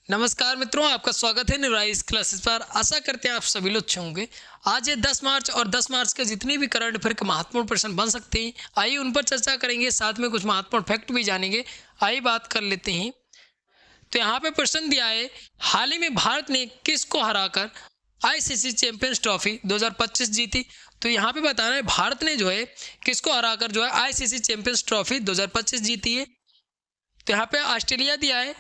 नमस्कार मित्रों, आपका स्वागत है न्यूराइज क्लासेस पर। आशा करते हैं आप सभी लोग अच्छे होंगे। आज है 10 मार्च और 10 मार्च के जितने भी करंट अफेयर के महत्वपूर्ण प्रश्न बन सकते हैं, आइए उन पर चर्चा करेंगे। साथ में कुछ महत्वपूर्ण फैक्ट भी जानेंगे। आइए बात कर लेते हैं। तो यहाँ पे प्रश्न दिया है, हाल ही में भारत ने किसको हराकर आईसीसी चैंपियंस ट्रॉफी 2025 जीती। तो यहाँ पे बताना है भारत ने जो है किसको हराकर जो है आईसीसी चैंपियंस ट्रॉफी 2025 जीती है। तो यहाँ पे ऑस्ट्रेलिया दिया है,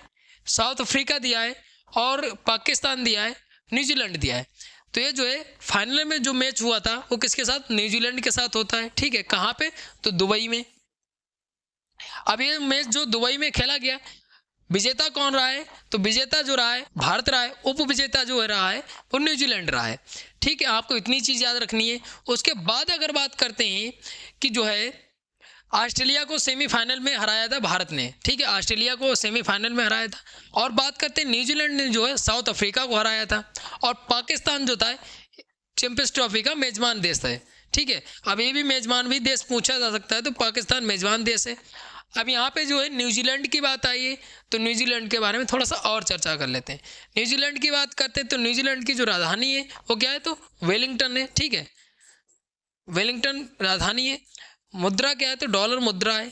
साउथ अफ्रीका दिया है और पाकिस्तान दिया है, न्यूजीलैंड दिया है। तो ये जो है फाइनल में जो मैच हुआ था वो किसके साथ? न्यूजीलैंड के साथ होता है। ठीक है, कहाँ पे? तो दुबई में। अब ये मैच जो दुबई में खेला गया, विजेता कौन रहा है? तो विजेता जो रहा है भारत रहा है, उप विजेता जो रहा है वो न्यूजीलैंड रहा है। ठीक है, आपको इतनी चीज़ याद रखनी है। उसके बाद अगर बात करते हैं कि जो है ऑस्ट्रेलिया को सेमीफाइनल में हराया था भारत ने। ठीक है, ऑस्ट्रेलिया को सेमीफाइनल में हराया था। और बात करते हैं न्यूजीलैंड ने जो है साउथ अफ्रीका को हराया था। और पाकिस्तान जो था चैंपियंस ट्रॉफी का मेजबान देश है। ठीक है, अब ये भी मेजबान भी देश पूछा जा सकता है, तो पाकिस्तान मेजबान देश है। अब यहाँ पे जो है न्यूजीलैंड की बात आई है, तो न्यूजीलैंड के बारे में थोड़ा सा और चर्चा कर लेते हैं। न्यूजीलैंड की बात करते हैं तो न्यूजीलैंड की जो राजधानी है वो क्या है? तो वेलिंगटन है। ठीक है, वेलिंगटन राजधानी है। मुद्रा क्या है? तो डॉलर मुद्रा है।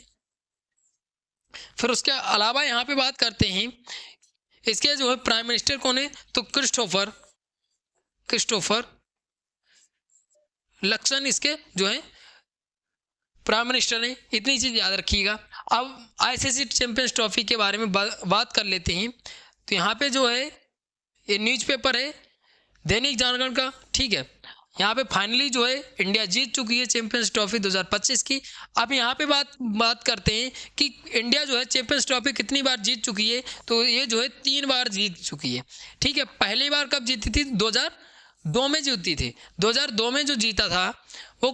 फिर उसके अलावा यहाँ पे बात करते हैं, इसके जो है प्राइम मिनिस्टर कौन है? तो क्रिस्टोफर लक्सन इसके जो है प्राइम मिनिस्टर है। इतनी चीज़ याद रखिएगा। अब आईसीसी चैंपियंस ट्रॉफी के बारे में बात कर लेते हैं। तो यहाँ पे जो है ये न्यूज़पेपर है दैनिक जागरण का। ठीक है, यहाँ पे फाइनली जो है इंडिया जीत चुकी है चैंपियंस ट्रॉफी 2025 की। अब यहाँ पे बात करते हैं कि इंडिया जो है चैंपियंस ट्रॉफी कितनी बार जीत चुकी है। तो ये जो है 3 बार जीत चुकी है। ठीक है, पहली बार कब जीती थी? 2002 में जीती थी। 2002 में जो जीता था वो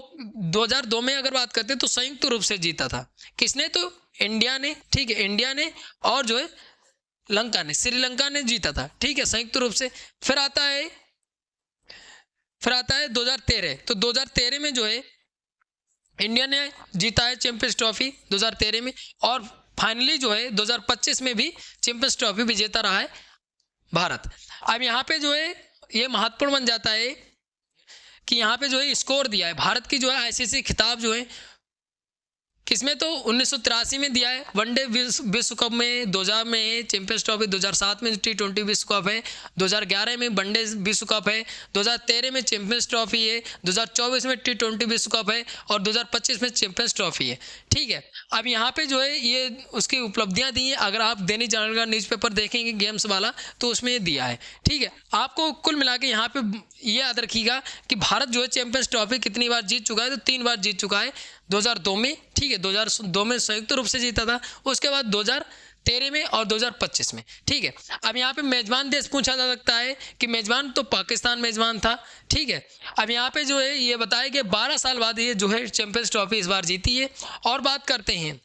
2002 में अगर बात करते हैं तो संयुक्त रूप से जीता था। किसने? तो इंडिया ने। ठीक है, इंडिया ने और जो है श्रीलंका ने जीता था। ठीक है, संयुक्त रूप से। फिर आता है 2013। तो 2013 में जो है इंडिया ने जीता है चैंपियंस ट्रॉफी 2013 में। और फाइनली जो है 2025 में भी चैंपियंस ट्रॉफी विजेता रहा है भारत। अब यहाँ पे जो है ये महत्वपूर्ण बन जाता है कि यहाँ पे जो है स्कोर दिया है भारत की जो है आईसीसी खिताब जो है किसमें? तो 1983 में दिया है वनडे विश्व कप में, 2000 में चैंपियंस ट्रॉफी, 2007 में T20 विश्व कप है, 2011 में वनडे विश्व कप है, 2013 में चैंपियंस ट्रॉफी है, 2024 में T20 विश्व कप है और 2025 में चैंपियंस ट्रॉफी है। ठीक है, अब यहाँ पे जो है ये उसकी उपलब्धियाँ दी हैं। अगर आप दैनिक जागरण का न्यूज़पेपर देखेंगे गेम्स वाला तो उसमें ये दिया है। ठीक है, आपको कुल मिला के यहाँ पे ये याद रखिएगा कि भारत जो है चैंपियंस ट्रॉफी कितनी बार जीत चुका है? तो 3 बार जीत चुका है। 2002 में। ठीक है, 2002 में संयुक्त रूप से जीता था। उसके बाद 2013 में और 2025 में। ठीक है, अब यहाँ पे मेजबान देश पूछा जा सकता है कि मेजबान तो पाकिस्तान मेजबान था। ठीक है, अब यहाँ पे जो है ये बताया कि 12 साल बाद ये जो है चैंपियंस ट्रॉफी इस बार जीती है। और बात करते हैं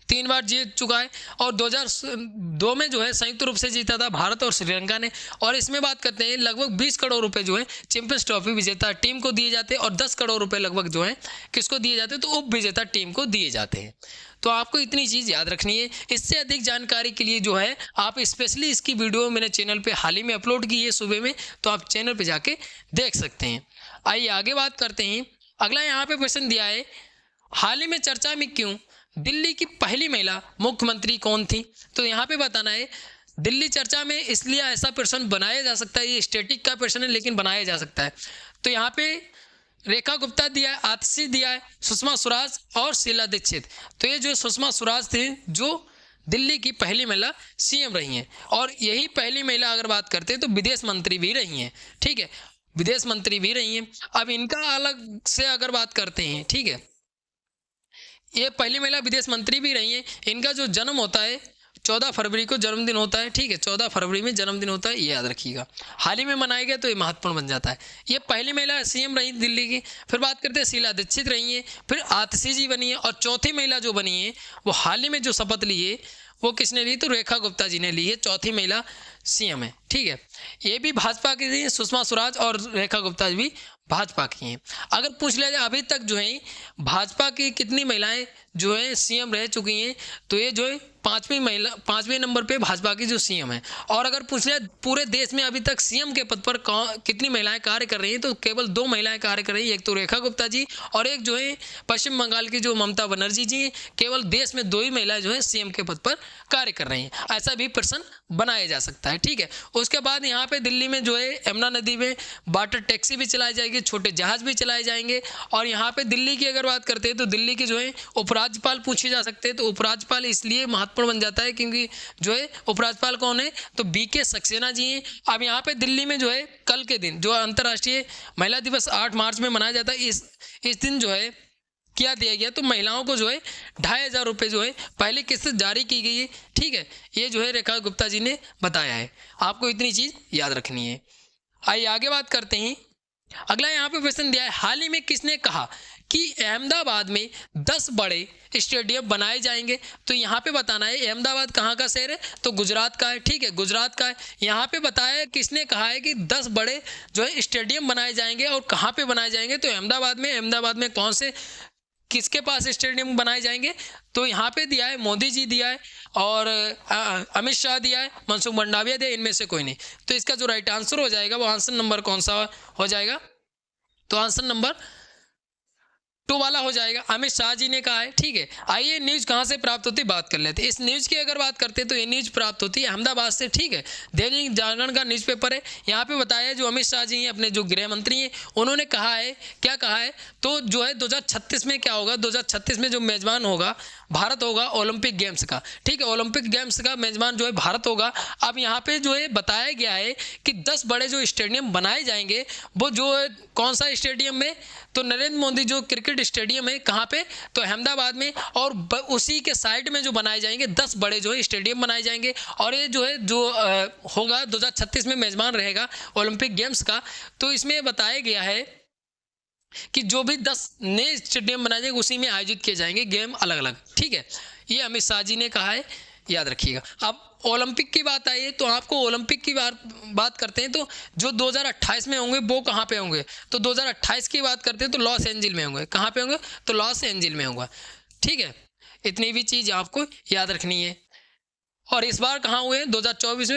3 बार जीत चुका है और 2002 में जो है संयुक्त रूप से जीता था भारत और श्रीलंका ने। और इसमें बात करते हैं लगभग 20 करोड़ रुपए जो है चैंपियंस ट्रॉफी विजेता टीम को दिए जाते हैं और 10 करोड़ रुपए लगभग जो है किसको दिए जाते हैं? तो उप विजेता टीम को दिए जाते हैं। तो आपको इतनी चीज़ याद रखनी है। इससे अधिक जानकारी के लिए जो है आप स्पेशली इसकी वीडियो मैंने चैनल पर हाल ही में अपलोड की है सुबह में, तो आप चैनल पर जाके देख सकते हैं। आइए आगे बात करते हैं। अगला यहाँ पे क्वेश्चन दिया है, हाल ही में चर्चा में क्यों दिल्ली की पहली महिला मुख्यमंत्री कौन थी? तो यहाँ पे बताना है दिल्ली चर्चा में इसलिए ऐसा प्रश्न बनाया जा सकता है। ये स्टैटिक का प्रश्न है लेकिन बनाया जा सकता है। तो यहाँ पे रेखा गुप्ता दिया है, आतिशी दिया है, सुषमा स्वराज और शीला दीक्षित। तो ये जो सुषमा स्वराज थी जो दिल्ली की पहली महिला सीएम रही हैं और यही पहली महिला अगर बात करते हैं तो विदेश मंत्री भी रही हैं। ठीक है, विदेश मंत्री भी रही हैं। अब इनका अलग से अगर बात करते हैं, ठीक है, ये पहली महिला विदेश मंत्री भी रही हैं। इनका जो जन्म होता है 14 फरवरी को जन्मदिन होता है। ठीक है, 14 फरवरी में जन्मदिन होता है, ये याद रखिएगा। हाल ही में मनाया गया तो ये महत्वपूर्ण बन जाता है। ये पहली महिला सीएम रही दिल्ली की। फिर बात करते हैं शीला दीक्षित रही हैं, फिर आतिशी जी बनी है और चौथी महिला जो बनी है वो हाल ही में जो शपथ ली है वो किसने ली? तो रेखा गुप्ता जी ने ली है, चौथी महिला सीएम है। ठीक है, ये भी भाजपा की थी, सुषमा स्वराज और रेखा गुप्ता भी भाजपा की हैं। अगर पूछ लिया जाए अभी तक जो है भाजपा की कितनी महिलाएं जो है सीएम रह चुकी हैं, तो ये जो है पांचवें नंबर पे भाजपा की जो सीएम है। और अगर पूछे पूरे देश में अभी तक सीएम के पद पर कितनी महिलाएं कार्य कर रही हैं, तो केवल 2 महिलाएं कार्य कर रही हैं, एक तो रेखा गुप्ता जी और एक जो है पश्चिम बंगाल की जो ममता बनर्जी जी। केवल देश में 2 ही महिलाएं जो है सीएम के पद पर कार्य कर रही हैं। ऐसा भी प्रश्न बनाया जा सकता है, ठीक है। उसके बाद यहाँ पे दिल्ली में जो है यमुना नदी में वाटर टैक्सी भी चलाई जाएगी, छोटे जहाज भी चलाए जाएंगे। और यहाँ पे दिल्ली की अगर बात करते हैं तो दिल्ली के जो है उपराज्यपाल पूछे जा सकते हैं। तो उपराज्यपाल इसलिए महत्वपूर्ण बन जाता है क्योंकि जो है उपराज्यपाल कौन है, तो बीके सक्सेना जी हैं। अब यहाँ पे दिल्ली में जो है कल के दिन जो अंतर्राष्ट्रीय महिला दिवस 8 मार्च में मनाया जाता है, इस दिन जो है क्या दिया गया, तो महिलाओं को जो है 2500 रुपये जो है पहली किस्त जारी की गई है, ठीक है। ये जो है रेखा गुप्ता जी ने बताया है, आपको इतनी चीज़ याद रखनी है। आइए आगे बात करते हैं। अगला यहाँ पे प्रश्न दिया है, हाल ही में किसने कहा कि अहमदाबाद में 10 बड़े स्टेडियम बनाए जाएंगे। तो यहाँ पे बताना है अहमदाबाद कहाँ का शहर है, तो गुजरात का है, ठीक है, गुजरात का है। यहाँ पे बताया किसने कहा है कि 10 बड़े जो है स्टेडियम बनाए जाएंगे और कहाँ पे बनाए जाएंगे, तो अहमदाबाद में कौन से किसके पास स्टेडियम बनाए जाएंगे, तो यहाँ पे दिया है मोदी जी दिया है और अमित शाह दिया है, मनसुख मंडाविया दिया, इनमें से कोई नहीं। तो इसका जो राइट आंसर हो जाएगा वो आंसर नंबर कौन सा हो जाएगा, तो आंसर नंबर 2 वाला हो जाएगा। अमित शाह जी ने कहा है, ठीक है। आइए न्यूज़ कहाँ से प्राप्त होती है बात कर लेते हैं। इस न्यूज़ की अगर बात करते हैं तो ये न्यूज़ प्राप्त होती है अहमदाबाद से, ठीक है। दैनिक जागरण का न्यूज़पेपर है। यहाँ पे बताया जो अमित शाह जी हैं अपने जो गृह मंत्री हैं, उन्होंने कहा है, क्या कहा है, तो जो है 2036 में क्या होगा, 2036 में जो मेजबान होगा भारत होगा ओलंपिक गेम्स का, ठीक है। ओलंपिक गेम्स का मेजबान जो है भारत होगा। अब यहाँ पे जो है बताया गया है कि 10 बड़े जो स्टेडियम बनाए जाएंगे वो जो है कौन सा स्टेडियम में, तो नरेंद्र मोदी जो क्रिकेट स्टेडियम है कहाँ पे, तो अहमदाबाद में। और उसी के साइड में जो बनाए जाएंगे 10 बड़े जो है स्टेडियम बनाए जाएंगे। और ये जो है जो होगा 2036 में मेजबान रहेगा ओलंपिक गेम्स का। तो इसमें बताया गया है कि जो भी 10 नए स्टेडियम बनाए जाएंगे उसी में आयोजित किए जाएंगे गेम अलग अलग, ठीक है। ये अमित शाह जी ने कहा है, याद रखिएगा। अब ओलंपिक की बात आई है तो आपको ओलंपिक की बात करते हैं, तो जो 2028 में होंगे वो कहाँ पे होंगे, तो 2028 की बात करते हैं तो लॉस एंजिल में होंगे। कहाँ पे होंगे, तो लॉस एंजिल में होगा, ठीक है। इतनी भी चीज़ आपको याद रखनी है। और इस बार कहाँ हुए हैं, 2024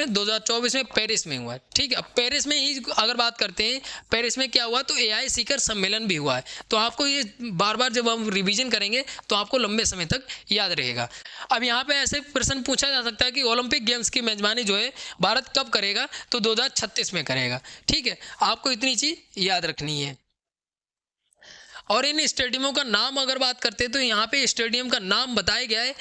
में पेरिस में हुआ है, ठीक है। अब पेरिस में ही अगर बात करते हैं, पेरिस में क्या हुआ, तो AI शिखर सम्मेलन भी हुआ है। तो आपको ये बार बार जब हम रिवीजन करेंगे तो आपको लंबे समय तक याद रहेगा। अब यहाँ पे ऐसे प्रश्न पूछा जा सकता है कि ओलंपिक गेम्स की मेजबानी जो है भारत कब करेगा, तो 2036 में करेगा, ठीक है। आपको इतनी चीज़ याद रखनी है। और इन स्टेडियमों का नाम अगर बात करते हैं तो यहाँ पे स्टेडियम का नाम बताया गया है।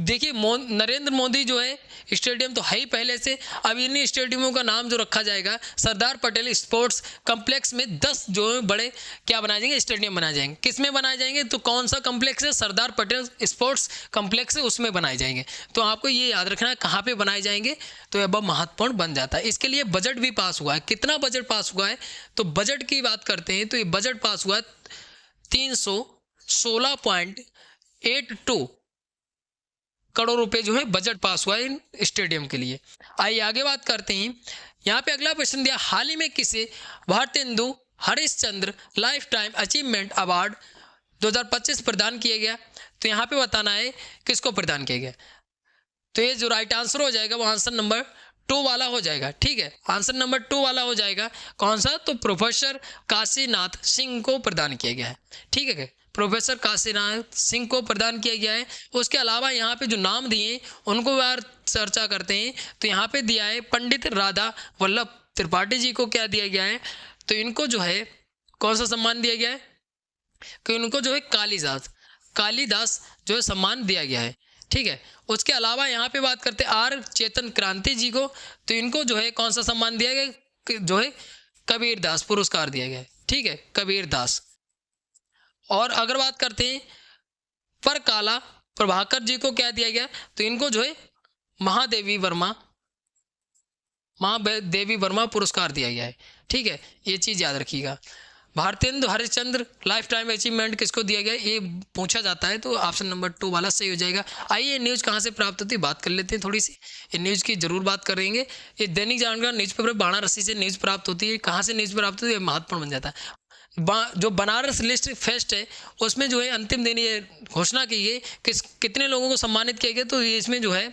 देखिए नरेंद्र मोदी जो है स्टेडियम तो है ही पहले से। अब इन स्टेडियमों का नाम जो रखा जाएगा, सरदार पटेल स्पोर्ट्स कम्प्लेक्स में 10 जो बड़े क्या बनाए जाएंगे, स्टेडियम बनाए जाएंगे। किस में बनाए जाएंगे, तो कौन सा कम्प्लेक्स है, सरदार पटेल स्पोर्ट्स कम्प्लेक्स है, उसमें बनाए जाएंगे। तो आपको ये याद रखना है कहाँ पर बनाए जाएंगे, तो यह बहुत महत्वपूर्ण बन जाता है। इसके लिए बजट भी पास हुआ है। कितना बजट पास हुआ है, तो बजट की बात करते हैं तो ये बजट पास हुआ है 316.82 करोड़ रुपए जो है बजट पास हुआ है इन स्टेडियम के लिए। आइए आगे बात करते हैं। यहाँ पे अगला प्रश्न दिया, हाल ही में किसे Bharatendu Harishchandra life time achievement award 2025 प्रदान किया गया, तो यहाँ पे बताना है किसको प्रदान किया गया। तो ये जो राइट आंसर हो जाएगा वो आंसर नंबर 2 वाला हो जाएगा, ठीक है। आंसर नंबर 2 वाला हो जाएगा। कौन सा, तो प्रोफेसर काशीनाथ सिंह को प्रदान किया गया है, ठीक है। प्रोफेसर काशीनाथ सिंह को प्रदान किया गया है। उसके अलावा यहाँ पे जो नाम दिए उनको बार चर्चा करते हैं। तो यहाँ पे दिया है पंडित राधा वल्लभ त्रिपाठी जी को क्या दिया गया है, तो इनको जो है कौन सा सम्मान दिया गया है, कि इनको जो है कालिदास जो है सम्मान दिया गया है, ठीक है। उसके अलावा यहाँ पे बात करते आर चेतन क्रांति जी को, तो इनको जो है कौन सा सम्मान दिया गया, जो है कबीरदास पुरस्कार दिया गया है, ठीक है, कबीरदास। और अगर बात करते हैं परकाला प्रभाकर जी को क्या दिया गया, तो इनको जो है महादेवी वर्मा पुरस्कार दिया गया है, ठीक है। ये चीज़ याद रखिएगा। Bharatendu Harishchandra life time achievement किसको दिया गया, ये पूछा जाता है, तो ऑप्शन नंबर 2 वाला सही हो जाएगा। आइए न्यूज़ कहाँ से प्राप्त होती है बात कर लेते हैं थोड़ी सी। ये न्यूज़ की जरूर बात करेंगे। ये दैनिक जागरण न्यूज़पेपर वाराणसी से न्यूज़ प्राप्त होती है। कहाँ से न्यूज़ प्राप्त होती है, महत्वपूर्ण बन जाता है। जो बनारस लिस्ट फेस्ट है उसमें जो है अंतिम दिन ये घोषणा की गई कि कितने लोगों को सम्मानित किया गया, तो इसमें जो है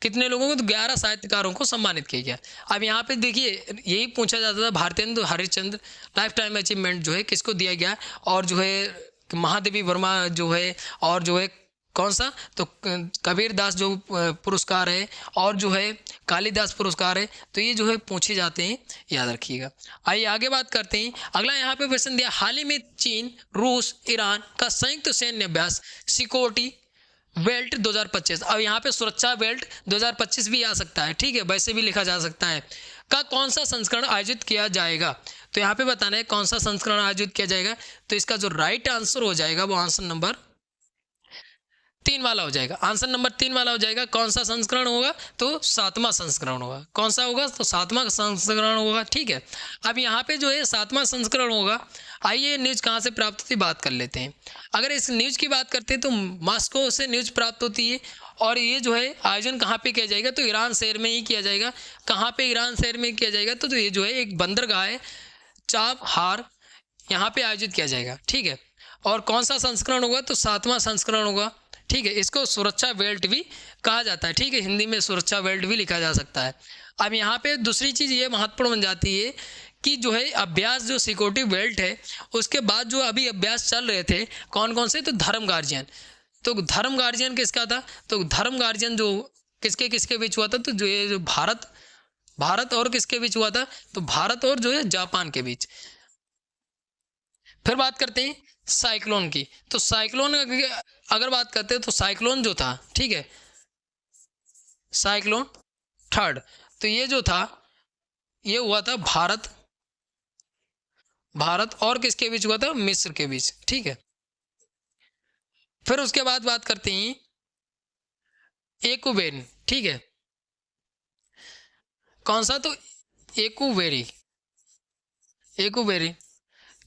कितने लोगों को, तो 11 साहित्यकारों को सम्मानित किया गया। अब यहाँ पे देखिए यही पूछा जाता था Bharatendu Harishchandra life time achievement जो है किसको दिया गया, और जो है महादेवी वर्मा जो है, और जो है कौन सा, तो कबीर दास जो पुरस्कार है, और जो है कालिदास पुरस्कार है, तो ये जो है पूछे जाते हैं, याद रखिएगा। आइए आगे बात करते हैं। अगला यहाँ पे प्रश्न दिया, हाल ही में चीन, रूस, ईरान का संयुक्त सैन्य अभ्यास सिक्योरिटी बेल्ट 2025, अब यहाँ पे सुरक्षा बेल्ट 2025 भी आ सकता है, ठीक है, वैसे भी लिखा जा सकता है, का कौन सा संस्करण आयोजित किया जाएगा। तो यहाँ पे बताना है कौन सा संस्करण आयोजित किया जाएगा। तो इसका जो राइट आंसर हो जाएगा वो आंसर नंबर 3 वाला हो जाएगा। आंसर नंबर 3 वाला हो जाएगा। कौन सा संस्करण होगा, तो 7वां संस्करण होगा। कौन सा होगा, तो 7वां संस्करण होगा, ठीक है। अब यहाँ पे जो है 7वां संस्करण होगा। आइए न्यूज़ कहाँ से प्राप्त होती है बात कर लेते हैं। अगर इस न्यूज़ की बात करते हैं तो मॉस्को से न्यूज़ प्राप्त होती है, और ये जो है आयोजन कहाँ पे किया जाएगा, तो ईरान शहर में ही किया जाएगा। कहाँ पे, ईरान शहर में किया जाएगा, तो ये जो है एक बंदरगाह है चाबहार, यहाँ पे आयोजित किया जाएगा, ठीक है। और कौन सा संस्करण होगा, तो 7वां संस्करण होगा, ठीक है। इसको सुरक्षा बेल्ट भी कहा जाता है, ठीक है, हिंदी में सुरक्षा बेल्ट भी लिखा जा सकता है। अब यहाँ पे दूसरी चीज़ ये महत्वपूर्ण बन जाती है कि जो है अभ्यास, जो सिक्योरिटी बेल्ट है, उसके बाद जो अभी अभ्यास चल रहे थे कौन कौन से, तो धर्म गार्जियन। तो धर्म गार्जियन किसका था, तो धर्म गार्जियन जो किसके किसके बीच हुआ था, तो जो ये जो भारत और किसके बीच हुआ था, तो भारत और जो है जापान के बीच। फिर बात करते हैं साइक्लोन की। तो साइक्लोन अगर बात करते हैं तो साइक्लोन जो था, ठीक है, साइक्लोन थर्ड, तो ये जो था ये हुआ था भारत और किसके बीच हुआ था, मिस्र के बीच, ठीक है। फिर उसके बाद बात करते हैं एकुवेरी, ठीक है, कौन सा, तो एकुवेरी,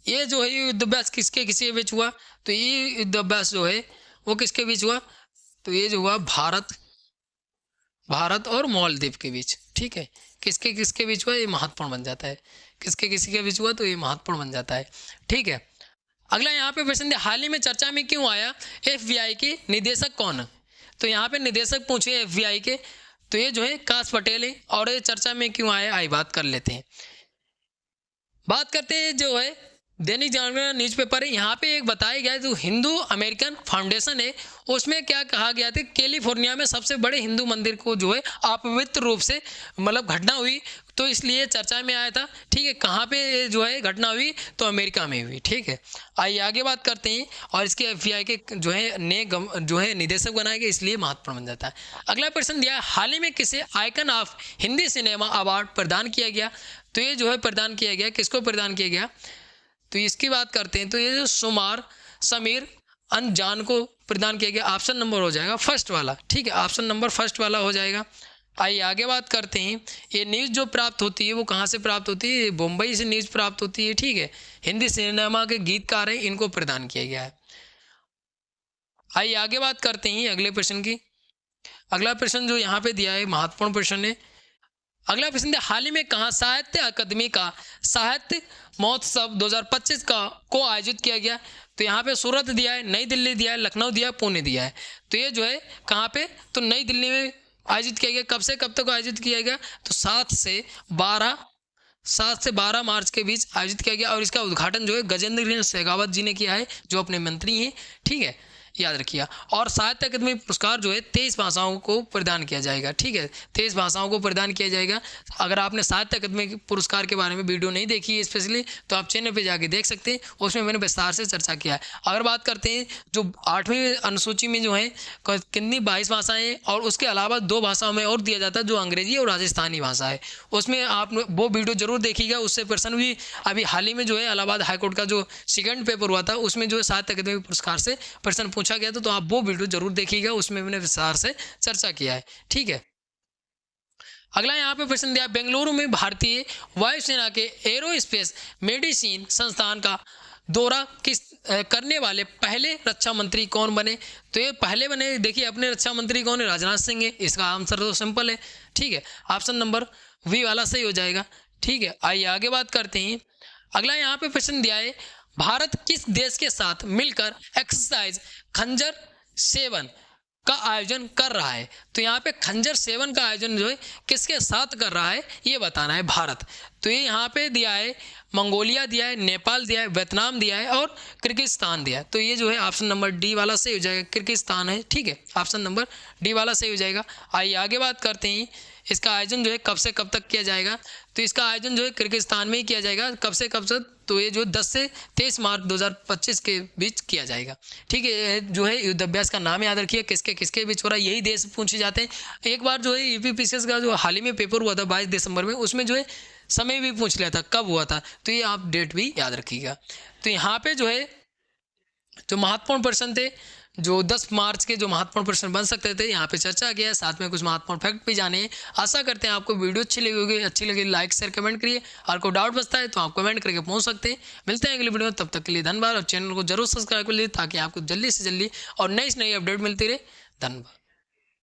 ये जो है युद्धाभ्यास किसके किसके बीच हुआ, तो ये युद्धाभ्यास जो है वो किसके बीच हुआ, तो ये जो हुआ भारत और मालदीव के बीच, ठीक है। किसके किसके बीच हुआ, ये महत्वपूर्ण बन जाता है, किसके किसी के बीच हुआ, तो ये महत्वपूर्ण बन जाता है, ठीक है। अगला यहाँ पे प्रश्न है, हाल ही में चर्चा में क्यों आया FBI के निदेशक कौन है। तो यहाँ पे निदेशक पूछे FBI के, तो ये जो है काश पटेल है, और ये चर्चा में क्यों आया, आई बात कर लेते हैं। बात करते हैं जो है दैनिक जागरण न्यूज़पेपर है, यहाँ पे एक बताया गया है जो हिंदू अमेरिकन फाउंडेशन है, उसमें क्या कहा गया था, कैलिफोर्निया में सबसे बड़े हिंदू मंदिर को जो है अपवित्र रूप से मतलब घटना हुई, तो इसलिए चर्चा में आया था, ठीक है। कहाँ पे जो है घटना हुई, तो अमेरिका में हुई, ठीक है। आइए आगे बात करते हैं, और इसके FBI के जो है जो है निदेशक बनाए गए, इसलिए महत्वपूर्ण बन जाता है। अगला प्रश्न दिया, हाल ही में किसे icon of Hindi cinema award प्रदान किया गया। तो ये जो है प्रदान किया गया, किसको प्रदान किया गया, तो इसकी बात करते हैं, तो ये जो समीर अनजान को प्रदान किया गया। ऑप्शन नंबर हो जाएगा फर्स्ट वाला, ठीक है, ऑप्शन नंबर फर्स्ट वाला हो जाएगा। आइए आगे बात करते हैं। ये न्यूज़ जो प्राप्त होती है वो कहाँ से प्राप्त होती है, मुंबई से न्यूज़ प्राप्त होती है, ठीक है। हिंदी सिनेमा के गीतकार हैं, इनको प्रदान किया गया है। आइए आगे बात करते हैं अगले प्रश्न की। अगला प्रश्न जो यहाँ पे दिया है महत्वपूर्ण प्रश्न है। अगला प्रश्न है, हाल ही में कहाँ साहित्य अकादमी का साहित्य महोत्सव 2025 को आयोजित किया गया। तो यहाँ पे सूरत दिया है, नई दिल्ली दिया है, लखनऊ दिया है, पुणे दिया है। तो ये जो है कहाँ पे, तो नई दिल्ली में आयोजित किया गया। कब से कब तक आयोजित किया गया, तो 7 से 12 मार्च के बीच आयोजित किया गया, और इसका उद्घाटन जो है गजेंद्र सिंह शेखावत जी ने किया है, जो अपने मंत्री हैं, ठीक है, याद रखिए। और साहित्य अकादमी पुरस्कार जो है 23 भाषाओं को प्रदान किया जाएगा, ठीक है, 23 भाषाओं को प्रदान किया जाएगा। अगर आपने साहित्य अकादमी पुरस्कार के बारे में वीडियो नहीं देखी है स्पेशली, तो आप चैनल पे जाके देख सकते हैं, उसमें मैंने विस्तार से चर्चा किया है। अगर बात करते हैं जो 8वीं अनुसूची में जो है कितनी 22 भाषाएँ, और उसके अलावा 2 भाषाओं में और दिया जाता है, जो अंग्रेजी और राजस्थानी भाषा है, उसमें आप वो वीडियो जरूर देखिएगा। उससे प्रश्न भी अभी हाल ही में जो है इलाहाबाद हाईकोर्ट का जो सेकंड पेपर हुआ था, उसमें जो है साहित्य अकादमी पुरस्कार से प्रश्न पूछा गया था, तो आप वो वीडियो जरूर देखिएगा, उसमें मैंने विस्तार से चर्चा किया है, ठीक है। अगला यहाँ पे प्रश्न दिया, बेंगलुरु में भारतीय वायुसेना के एरोस्पेस मेडिसिन संस्थान का दौरा करने वाले पहले रक्षा मंत्री कौन बने। तो ये पहले बने, देखिए अपने रक्षा मंत्री कौन है, राजनाथ सिंह है। इसका आंसर तो सिंपल है, ठीक है, ऑप्शन नंबर वी वाला सही हो जाएगा, ठीक है। आइए आगे बात करते हैं। अगला यहाँ पे प्रश्न दिया है, भारत किस देश के साथ मिलकर एक्सरसाइज खंजर सेवन का आयोजन कर रहा है? तो यहाँ पे खंजर सेवन का आयोजन जो है किसके साथ कर रहा है ये बताना है भारत। तो ये यहाँ पे दिया है मंगोलिया दिया है, नेपाल दिया है, वियतनाम दिया है और किर्गिस्तान दिया है। तो ये जो है ऑप्शन नंबर डी वाला सही हो जाएगा, किर्गिस्तान है, ठीक है, ऑप्शन नंबर डी वाला सही हो जाएगा। आइए आगे बात करते हैं, इसका आयोजन जो है कब से कब तक किया जाएगा? तो इसका आयोजन जो है किर्गिस्तान में ही किया जाएगा। कब से कब तक? तो ये जो 10 से 23 मार्च 2025 के बीच किया जाएगा, ठीक है। जो है युद्धाभ्यास का नाम याद रखिए, किसके किसके बीच हो रहा है, यही देश पूछे जाते हैं। एक बार जो है यूपीपीसीएस का जो हाल ही में पेपर हुआ था 22 दिसंबर में, उसमें जो है समय भी पूछ लिया था कब हुआ था, तो ये आप डेट भी याद रखिएगा। तो यहाँ पे जो है जो महत्वपूर्ण प्रश्न थे, जो 10 मार्च के जो महत्वपूर्ण प्रश्न बन सकते थे, यहाँ पे चर्चा किया है, साथ में कुछ महत्वपूर्ण फैक्ट भी जाने हैं। आशा करते हैं आपको वीडियो अच्छी लगी होगी, अच्छी लगी लाइक शेयर कमेंट करिए, और कोई डाउट बचता है तो आप कमेंट करके पूछ सकते हैं। मिलते हैं अगली वीडियो में, तब तक के लिए धन्यवाद, और चैनल को जरूर सब्सक्राइब कर लीजिए ताकि आपको जल्दी से जल्दी और नई अपडेट मिलती रहे। धन्यवाद।